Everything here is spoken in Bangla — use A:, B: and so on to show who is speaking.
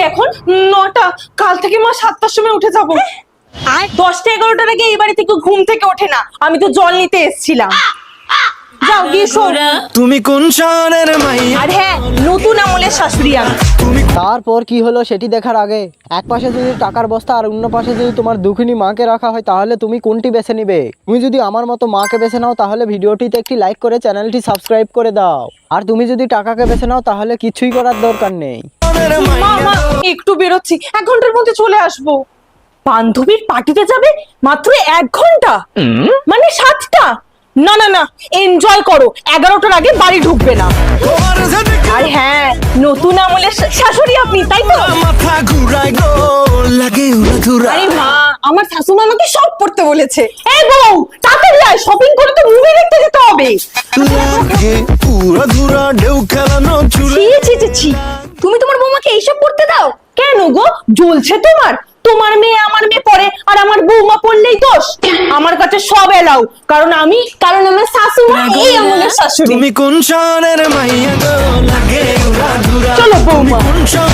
A: এখন? 9টা। কাল থেকে মা 7টার সময় উঠে যাবো। আর 10টা 11টার আগে এই বাড়ি থেকে ঘুম থেকে ওঠে না। আমি তো জল নিতে এসেছিলাম। যাও গিয়ে শো।
B: তুমি কোন শহরের মাইয়া?
A: আর হ্যাঁ, নতুন আমলের শাশুড়ি আমি।
C: তারপর কি হলো সেটি দেখার আগে এক পাশে যদি টাকার বস্তা আর অন্য পাশে যদি তোমার দুঃখিনী মাকে রাখা হয় তাহলে তুমি কোনটি বেছে নিবে? তুমি যদি আমার মতো মাকে বেছে নাও তাহলে ভিডিওটিতে একটি লাইক করে চ্যানেলটি সাবস্ক্রাইব করে দাও। আর তুমি যদি টাকাকে বেছে নাও তাহলে কিছুই করার দরকার নেই।
A: মা একটু বেরোচ্ছি, 1 ঘন্টার মধ্যে চলে আসবো। বান্ধবীর পার্টিতে যাবে মাত্র 1 ঘন্টা, মানে 7টা। না না না, এনজয় করো, 11টার আগে বাড়ি ঢুকবে না। আর হ্যাঁ, নতুন আমলের শাশুড়ি আপনি, তাই তো?
B: মাথা ঘুরায় গো, লাগে উড়াধুরা।
A: আরে মা, আমার শাশুমা আমাকে সব পড়তে বলেছে। এই বউ, তাড়াতাড়ি আয়, শপিং করে তো মুভি দেখতে যেতে হবে।
B: লাগে উড়াধুরা, ঢেউ খেলানো চুলে।
A: ছি ছি ছি, তুমি তোমার বৌমাকে এইসব পড়তে দাও কেন গো? জ্বলছে তোমার? তোমার মেয়ে আমার মেয়ে পড়ে, আর আমার বৌমা পড়লেই দোষ? আমার কাছে সব এলাও, কারণ আমার শাশুমা এই আমলের শাশুড়ি।
B: তুমি কোন শহরের মাইয়া গো, লাগে উড়াধুরা।
A: চলো বৌমা।
B: কোন শহর